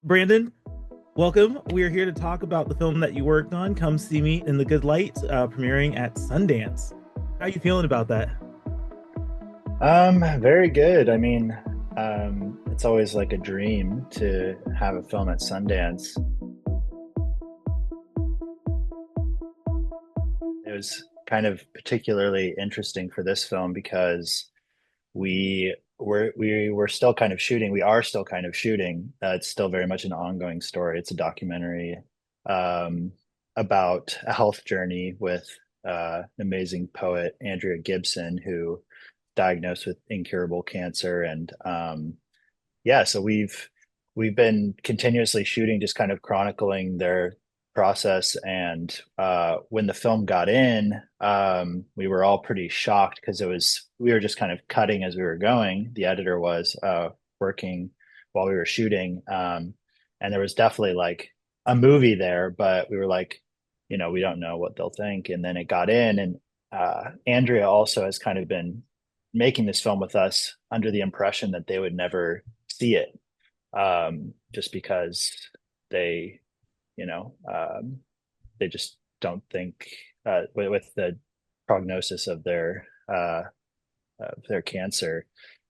Brandon, welcome. We are here to talk about the film that you worked on, Come See Me in the Good Light, premiering at Sundance. How are you feeling about that? Very good. It's always like a dream to have a film at Sundance. It was kind of particularly interesting for this film because we were still kind of shooting. We are still kind of shooting. It's still very much an ongoing story. It's a documentary um, about a health journey with an amazing poet, Andrea Gibson, who diagnosed with incurable cancer. So we've been continuously shooting, just kind of chronicling their process. And when the film got in, we were all pretty shocked because we were just kind of cutting as we were going. The editor was working while we were shooting, and there was definitely like a movie there, but we were like, we don't know what they'll think. And then it got in, and Andrea also has kind of been making this film with us under the impression that they would never see it, just because they, you know, they just don't think with the prognosis of their cancer.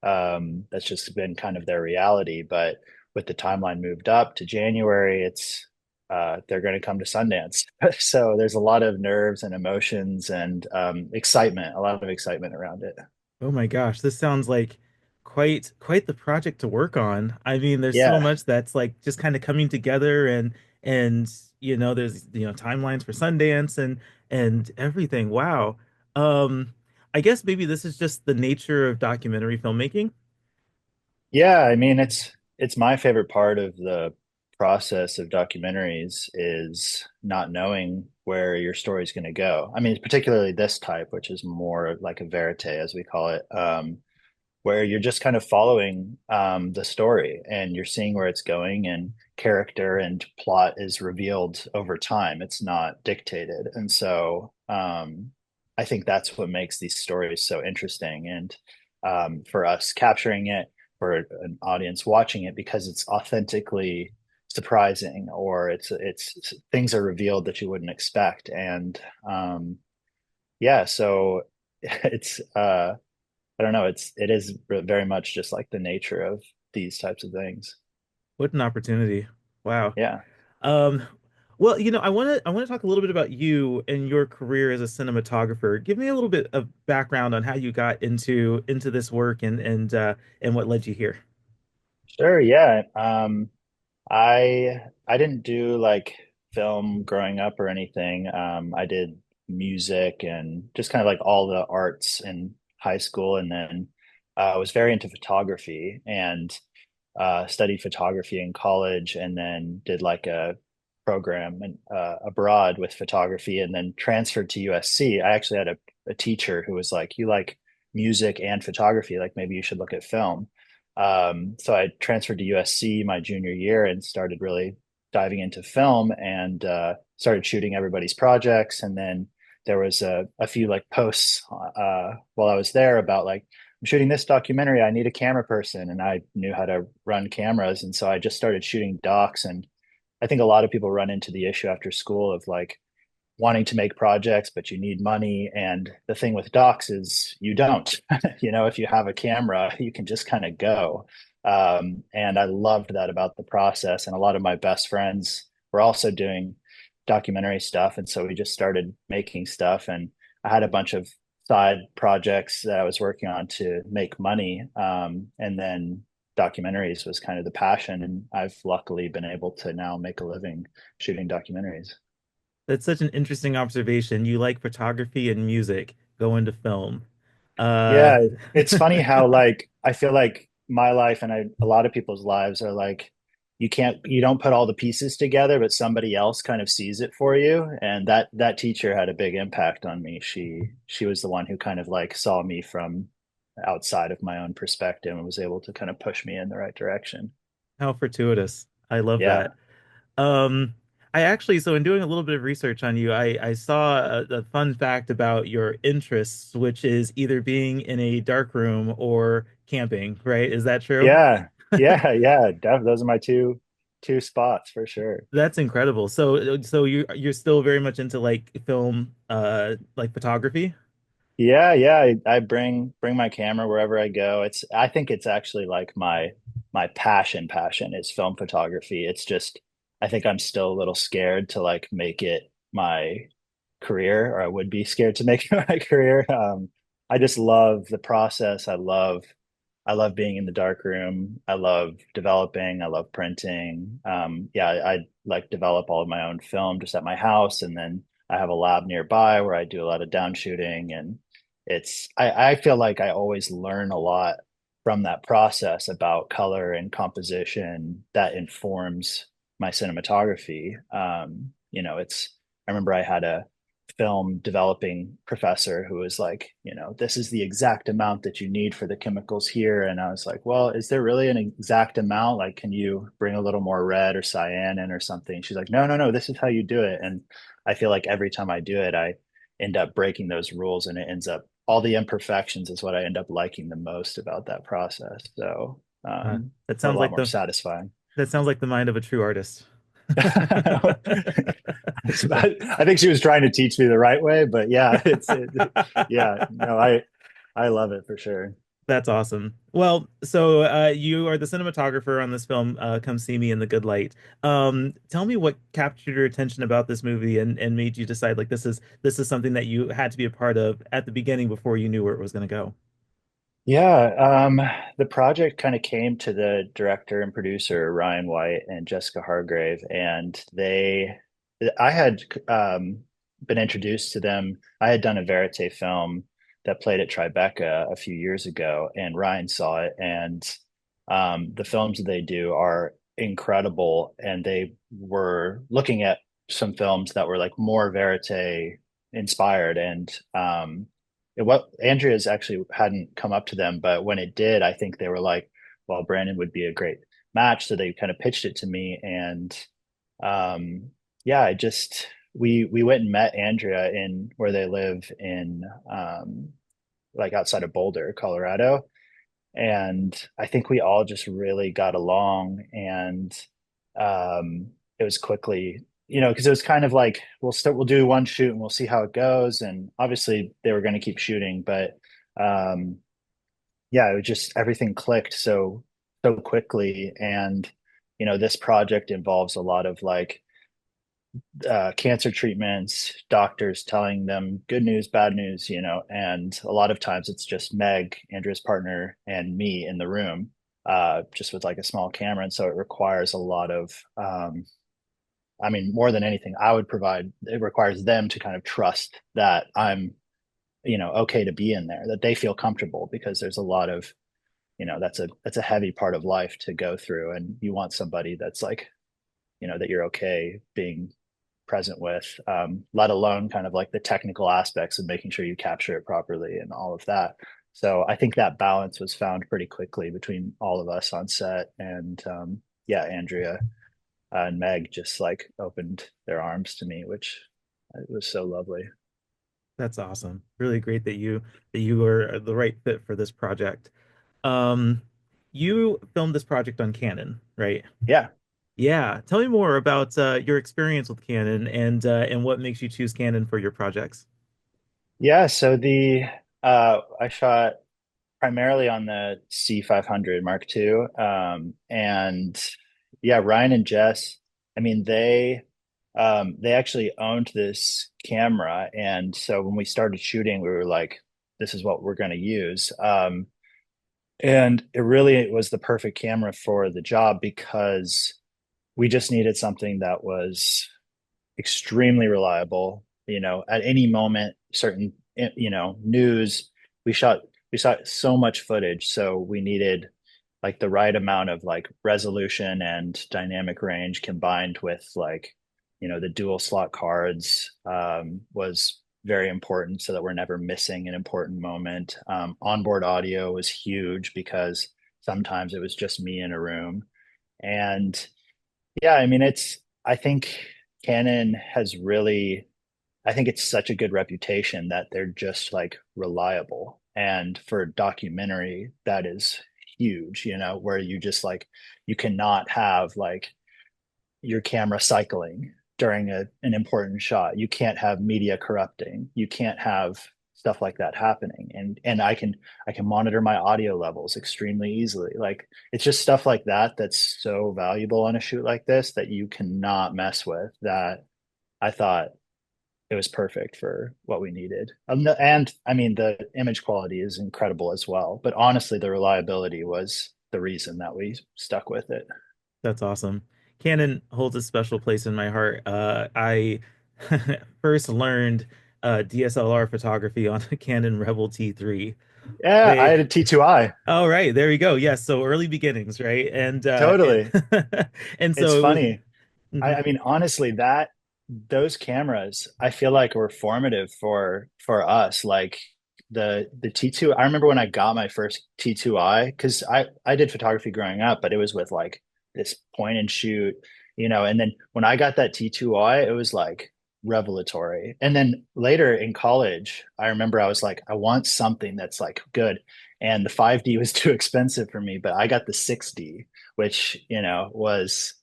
That's just been kind of their reality. But with the timeline moved up to January, it's they're going to come to Sundance. So there's a lot of nerves and emotions and excitement, a lot of excitement around it. Oh my gosh, this sounds like quite the project to work on. I mean, there's so Yeah. much that's like just kind of coming together and there's timelines for Sundance and everything. Wow. Um, I guess maybe this is just the nature of documentary filmmaking. Yeah, it's my favorite part of the process of documentaries is not knowing where your story's going to go. I mean, particularly this type, which is more like a verite, as we call it, where you're just kind of following the story and you're seeing where it's going, and character and plot is revealed over time. It's not dictated. And so I think that's what makes these stories so interesting. And for us capturing it, for an audience watching it, because it's authentically surprising, or it's things are revealed that you wouldn't expect. And yeah, so it's I don't know. It is very much just like the nature of these types of things. What an opportunity. Wow. Yeah. Um, well, I want to talk a little bit about you and your career as a cinematographer. Give me a little bit of background on how you got into this work and what led you here. Sure. Yeah. I didn't do like film growing up or anything. I did music and just kind of like all the arts in high school, and then I was very into photography and studied photography in college, and then did like a program abroad with photography, and then transferred to USC. I actually had a teacher who was like, "You like music and photography, like maybe you should look at film." So I transferred to USC my junior year and started really diving into film, and started shooting everybody's projects. And then there was a few like posts while I was there about like, I'm shooting this documentary. I need a camera person. And I knew how to run cameras. And so I just started shooting docs. And I think a lot of people run into the issue after school of like wanting to make projects, but you need money. And the thing with docs is you don't. If you have a camera, you can just kind of go. And I loved that about the process. And a lot of my best friends were also doing documentary stuff. And so we just started making stuff. And I had a bunch of side projects that I was working on to make money. And then documentaries was kind of the passion. And I've luckily been able to now make a living shooting documentaries. That's such an interesting observation. You like photography and music, go into film. Uh, Yeah, it's funny how like I feel like my life and a lot of people's lives are like you don't put all the pieces together, but somebody else kind of sees it for you. And that teacher had a big impact on me. She was the one who kind of like saw me from outside of my own perspective and was able to kind of push me in the right direction. how fortuitous. I love Yeah. that. Um, I actually, so in doing a little bit of research on you, I saw a fun fact about your interests, which is either being in a dark room or camping, right? Is that true? Yeah. Yeah, yeah. Those are my two. two spots for sure. That's incredible. So you're still very much into like film, like photography? Yeah. I bring my camera wherever I go. I think it's actually like my passion is film photography. It's just I think I'm still a little scared to like make it my career, or I would be scared to make it my career. I just love the process. I love being in the dark room. I love developing. I love printing. Yeah, I like develop all of my own film just at my house, and then I have a lab nearby where I do a lot of down shooting, and I feel like I always learn a lot from that process about color and composition that informs my cinematography. I remember I had a film developing professor who was like, this is the exact amount that you need for the chemicals here. And I was like, well, is there really an exact amount? Like, can you bring a little more red or cyan in or something? She's like, no, this is how you do it. And I feel like every time I do it, I end up breaking those rules, and it ends up all the imperfections is what I end up liking the most about that process. So That it's a sounds lot like more the satisfying. that sounds like the mind of a true artist. I think she was trying to teach me the right way, but yeah, yeah, no, I love it for sure. That's awesome. Well, you are the cinematographer on this film, Come See Me in the Good Light. Tell me what captured your attention about this movie and made you decide like this is something that you had to be a part of at the beginning before you knew where it was going to go. Yeah, the project kind of came to the director and producer Ryan White and Jessica Hargrave, and I had been introduced to them. I had done a verite film that played at Tribeca a few years ago, and Ryan saw it, and the films that they do are incredible, and they were looking at some films that were like more verite inspired, and what Andrea's actually hadn't come up to them, but when it did, I think they were like, well, Brandon would be a great match. So they kind of pitched it to me. And yeah, we went and met Andrea in where they live in like outside of Boulder, Colorado. And I think we all just really got along, and it was quickly, because it was kind of like we'll do one shoot and we'll see how it goes. And obviously they were going to keep shooting, but um, yeah, it was just everything clicked so quickly. And this project involves a lot of like cancer treatments, doctors telling them good news, bad news, and a lot of times it's just Meg, Andrea's partner, and me in the room, just with like a small camera. And so it requires a lot of, I mean, more than anything, it requires them to kind of trust that I'm, okay to be in there, that they feel comfortable, because there's a lot of, that's a heavy part of life to go through. And you want somebody that's like, that you're okay being present with, let alone kind of like the technical aspects of making sure you capture it properly and all of that. So I think that balance was found pretty quickly between all of us on set. And yeah, Andrea and Meg just like opened their arms to me, which it was so lovely. That's awesome. Really great that you were the right fit for this project. Um, you filmed this project on Canon, right? Yeah. Yeah. Tell me more about your experience with Canon and what makes you choose Canon for your projects. Yeah. So I shot primarily on the C500 Mark II. And yeah, Ryan and Jess, I mean, they actually owned this camera. And so when we started shooting, we were like, this is what we're going to use. And it was the perfect camera for the job, because we just needed something that was extremely reliable. At any moment, certain, news, we shot, we shot so much footage. So we needed like the right amount of like resolution and dynamic range, combined with like, the dual slot cards, was very important, so that we're never missing an important moment. Onboard audio was huge, because sometimes it was just me in a room. And yeah, I mean, I think Canon has really, I think it's such a good reputation that they're just like reliable. And for a documentary, that is huge, where you just like, you cannot have like your camera cycling during an important shot. You can't have media corrupting. You can't have stuff like that happening. And I can monitor my audio levels extremely easily. Like it's just stuff like that that's so valuable on a shoot like this that you cannot mess with. That I thought it was perfect for what we needed. And I mean, the image quality is incredible as well. But honestly, the reliability was the reason that we stuck with it. That's awesome. Canon holds a special place in my heart. I first learned DSLR photography on a Canon Rebel T3. Yeah, I Way had a T2i. Oh, right. There we go. Yes. So early beginnings, right? Totally. And It's so it was funny. I mhm. mean, honestly, that those cameras, I feel like were formative for us. Like the T2, I remember when I got my first T2i, because I did photography growing up, but it was with like this point and shoot, and then when I got that T2i, it was like revelatory. And then later in college, I remember I was like, I want something that's like good. And the 5D was too expensive for me, but I got the 6D, which, was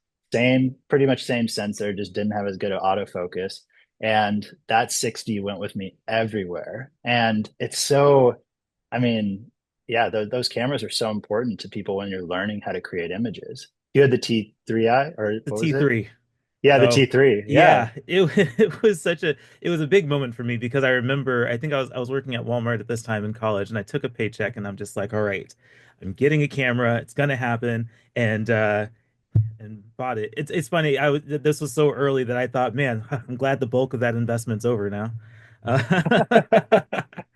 pretty much same sensor, just didn't have as good an autofocus. And that 60 went with me everywhere. And it's so, I mean, yeah, those cameras are so important to people when you're learning how to create images. You had the T3i, or The what was it? T3. Yeah, the Oh, T3. Yeah. yeah. It was a big moment for me because I remember I think I was working at Walmart at this time in college and I took a paycheck and I'm just like, all right, I'm getting a camera. It's gonna happen. And bought it. It's funny. This was so early that I thought, man, I'm glad the bulk of that investment's over now. Uh,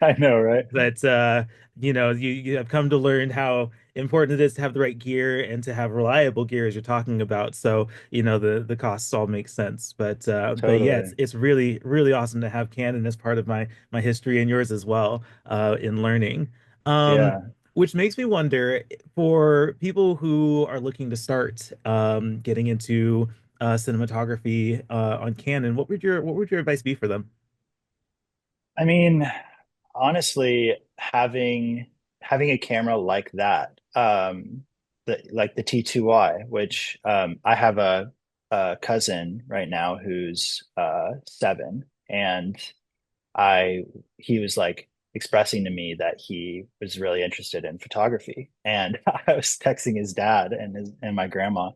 I know, right? that you have come to learn how important it is to have the right gear and to have reliable gear as you're talking about. So, the costs all make sense. But yeah, it's Totally. it's really, really awesome to have Canon as part of my history and yours as well, in learning. Yeah. Which makes me wonder for people who are looking to start getting into cinematography on Canon, what would your advice be for them? I mean, honestly, having a camera like that, like the T2i, which I have a cousin right now who's 7, and I he was like expressing to me that he was really interested in photography, and I was texting his dad and my grandma,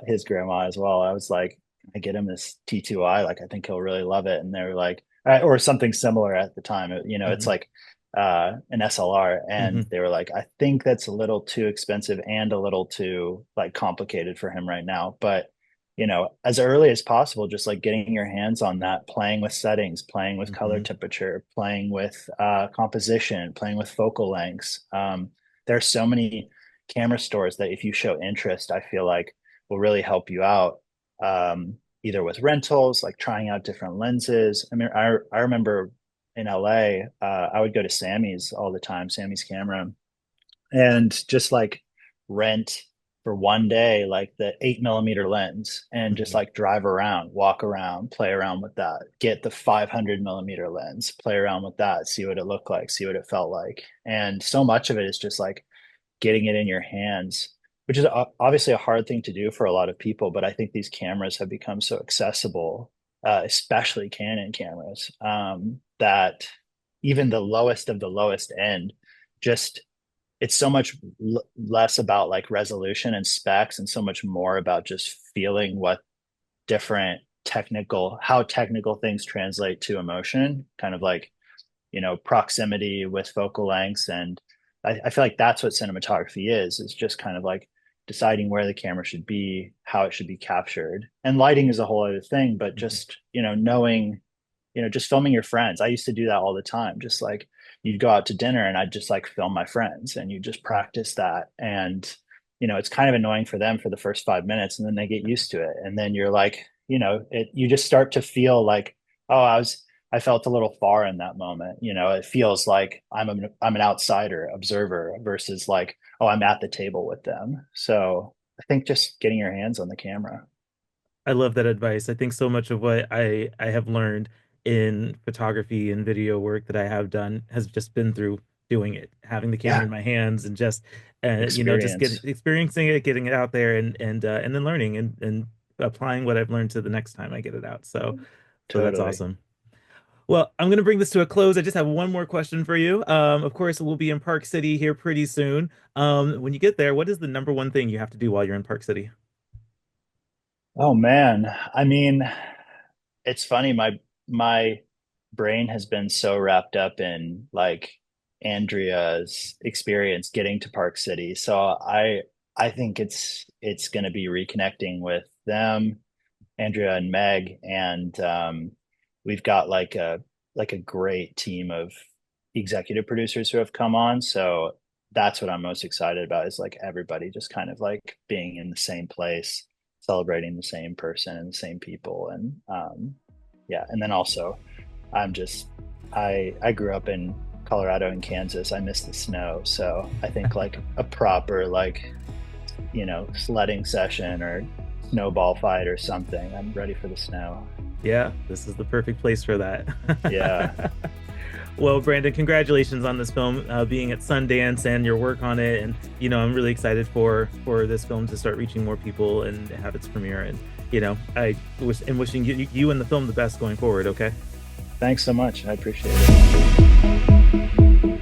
his grandma as well. I was like, I get him this T2i, like I think he'll really love it, and they were like, or something similar at the time. It's Hmm. like an SLR, and Hmm. they were like, I think that's a little too expensive and a little too like complicated for him right now, but as early as possible, just like getting your hands on that, playing with settings, playing with color Hmm. temperature, playing with composition, playing with focal lengths. There are so many camera stores that if you show interest, I feel like will really help you out. Either with rentals, like trying out different lenses. I mean, I remember in LA, I would go to Sammy's all the time, Sammy's Camera, and just like rent for one day like the 8 millimeter lens and just Hmm. like drive around, walk around, play around with that, get the 500 millimeter lens, play around with that, see what it looked like, see what it felt like. And so much of it is just like getting it in your hands, which is obviously a hard thing to do for a lot of people, but I think these cameras have become so accessible, especially Canon cameras, that even the lowest of the lowest end just it's so much less about like resolution and specs and so much more about just feeling what different how technical things translate to emotion, kind of like, proximity with focal lengths. And I feel like that's what cinematography is just kind of like deciding where the camera should be, how it should be captured. And lighting is a whole other thing, but Hmm. just, knowing, just filming your friends. I used to do that all the time. Just like you'd go out to dinner and I'd just like film my friends and you just practice that. And, it's kind of annoying for them for the first 5 minutes and then they get used to it. And then you're like, you just start to feel like, oh, I felt a little far in that moment. It feels like I'm an outsider observer versus like, oh, I'm at the table with them. So I think just getting your hands on the camera. I love that advice. I think so much of what I have learned in photography and video work that I have done has just been through doing it, having the camera in Yeah. my hands and just just get Experience. experiencing it, getting it out there and then learning and applying what I've learned to the next time I get it out. So that's Totally. awesome. Well, I'm going to bring this to a close. I just have one more question for you. Of course, we'll be in Park City here pretty soon. When you get there, what is the number one thing you have to do while you're in Park City? Oh man. I mean, it's funny, my brain has been so wrapped up in like Andrea's experience getting to Park City. So I think it's gonna be reconnecting with them, Andrea and Meg, and we've got like a great team of executive producers who have come on. So that's what I'm most excited about is like everybody just kind of like being in the same place, celebrating the same person and the same people. And yeah, and then also I'm just I grew up in Colorado and Kansas. I miss the snow. So I think like a proper like, sledding session or snowball fight or something. I'm ready for the snow. Yeah, this is the perfect place for Yeah. that. Well, Brandon, congratulations on this film being at Sundance and your work on it. And I'm really excited for this film to start reaching more people and have its premiere. And I am wishing you and the film the best going forward. Okay. Thanks so much. I appreciate it.